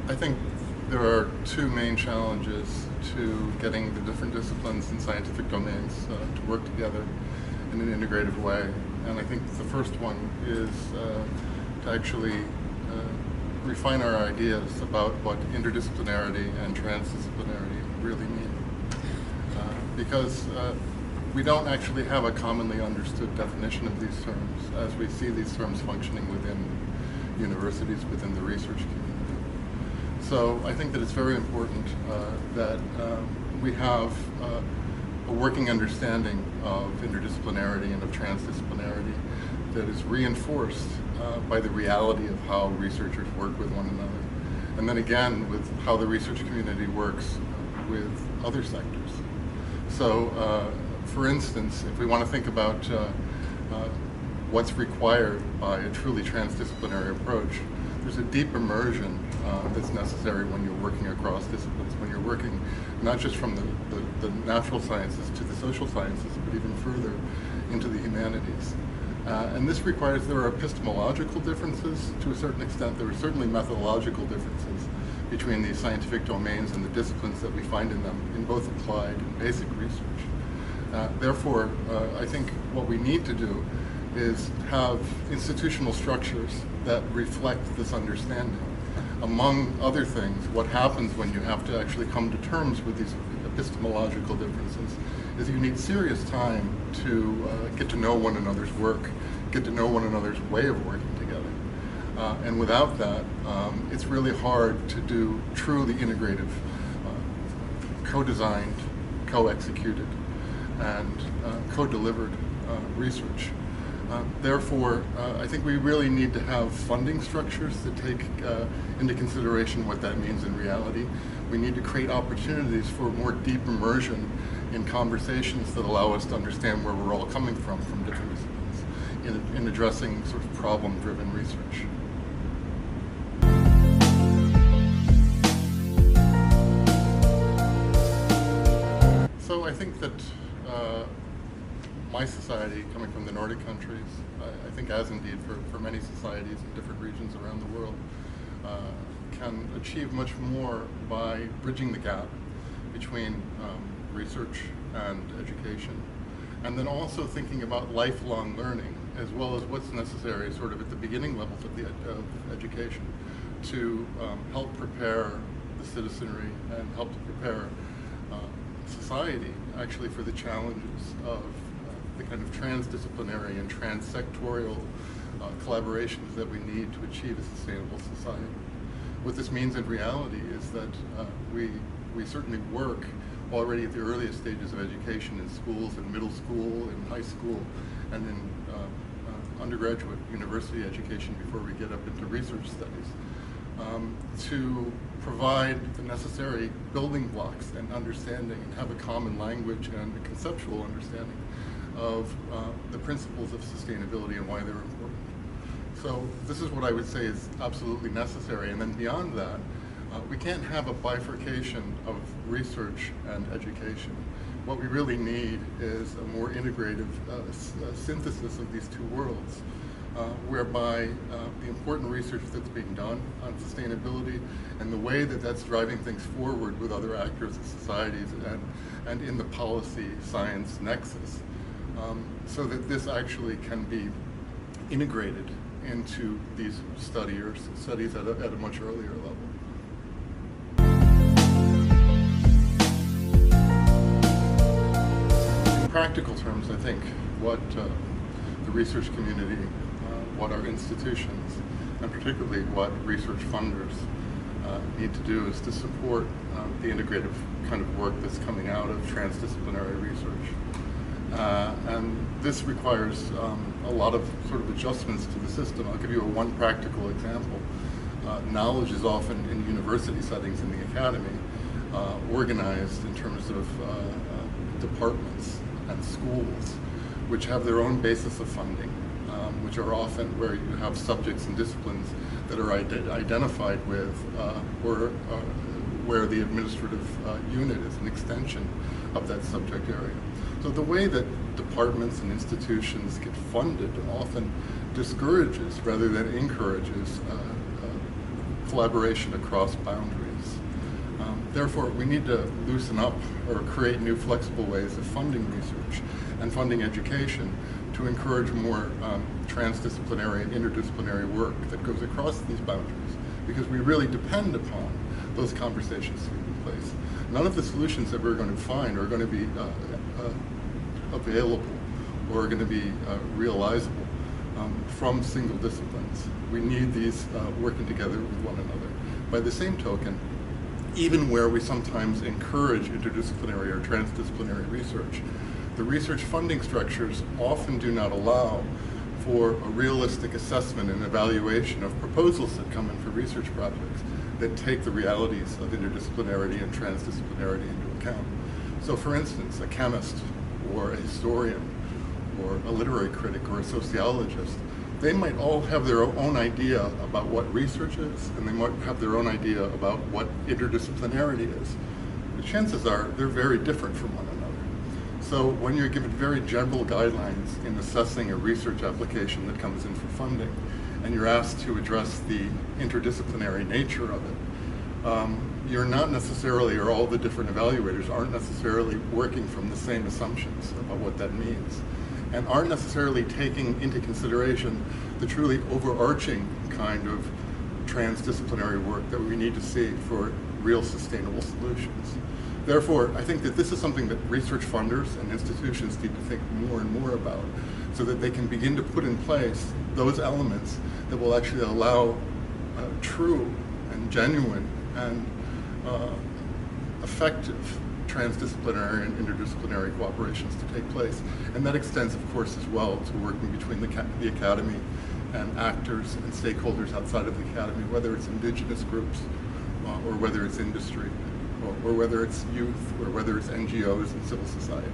I think there are two main challenges to getting the different disciplines and scientific domains to work together in an integrative way. And I think the first one is to actually refine our ideas about what interdisciplinarity and transdisciplinarity really mean. Because we don't actually have a commonly understood definition of these terms as we see these terms functioning within universities, within the research community. So I think that it's very important that we have a working understanding of interdisciplinarity and of transdisciplinarity that is reinforced by the reality of how researchers work with one another. And then again, with how the research community works with other sectors. So, for instance, if we want to think about what's required by a truly transdisciplinary approach, there's a deep immersion that's necessary when you're working across disciplines, when you're working not just from the natural sciences to the social sciences, but even further into the humanities. And this requires, there are epistemological differences to a certain extent. There are certainly methodological differences between these scientific domains and the disciplines that we find in them, in both applied and basic research. Therefore, I think what we need to do is have institutional structures that reflect this understanding. Among other things, what happens when you have to actually come to terms with these epistemological differences is you need serious time to get to know one another's work, get to know one another's way of working together. And without that, it's really hard to do truly integrative, co-designed, co-executed, and co-delivered research. Therefore, I think we really need to have funding structures that take into consideration what that means in reality. We need to create opportunities for more deep immersion in conversations that allow us to understand where we're all coming from different disciplines in addressing sort of problem-driven research. So I think that my society, coming from the Nordic countries, I think as indeed for many societies in different regions around the world, can achieve much more by bridging the gap between research and education, and then also thinking about lifelong learning as well as what's necessary sort of at the beginning levels of education to help prepare the citizenry and help to prepare society actually for the challenges of the kind of transdisciplinary and transsectorial collaborations that we need to achieve a sustainable society. What this means in reality is that we certainly work already at the earliest stages of education in schools, in middle school, in high school, and in undergraduate university education before we get up into research studies, to provide the necessary building blocks and understanding and have a common language and a conceptual understanding of the principles of sustainability and why they're important. So this is what I would say is absolutely necessary. And then beyond that, we can't have a bifurcation of research and education. What we really need is a more integrative synthesis of these two worlds, whereby the important research that's being done on sustainability and the way that that's driving things forward with other actors and societies and in the policy science nexus, so that this actually can be integrated into these studies at a much earlier level. In practical terms, I think what the research community, what our institutions, and particularly what research funders need to do is to support the integrative kind of work that's coming out of transdisciplinary research. And this requires a lot of sort of adjustments to the system. I'll give you one practical example. Knowledge is often in university settings in the academy organized in terms of departments and schools which have their own basis of funding, which are often where you have subjects and disciplines that are identified with where the administrative unit is an extension of that subject area. So the way that departments and institutions get funded often discourages rather than encourages collaboration across boundaries. Therefore, we need to loosen up or create new flexible ways of funding research and funding education to encourage more transdisciplinary and interdisciplinary work that goes across these boundaries, because we really depend upon those conversations taking place. None of the solutions that we're going to find are going to be available or are going to be realizable from single disciplines. We need these working together with one another. By the same token, even where we sometimes encourage interdisciplinary or transdisciplinary research, the research funding structures often do not allow for a realistic assessment and evaluation of proposals that come in for research projects that take the realities of interdisciplinarity and transdisciplinarity into account. So for instance, a chemist or a historian or a literary critic or a sociologist, they might all have their own idea about what research is, and they might have their own idea about what interdisciplinarity is. The chances are they're very different from one another. So when you're given very general guidelines in assessing a research application that comes in for funding, and you're asked to address the interdisciplinary nature of it, you're not necessarily, or all the different evaluators aren't necessarily working from the same assumptions about what that means, and aren't necessarily taking into consideration the truly overarching kind of transdisciplinary work that we need to see for real sustainable solutions. Therefore, I think that this is something that research funders and institutions need to think more and more about, so that they can begin to put in place those elements that will actually allow true and genuine and effective transdisciplinary and interdisciplinary cooperations to take place. And that extends, of course, as well to working between the academy and actors and stakeholders outside of the academy, whether it's indigenous groups or whether it's industry or whether it's youth or whether it's NGOs and civil society.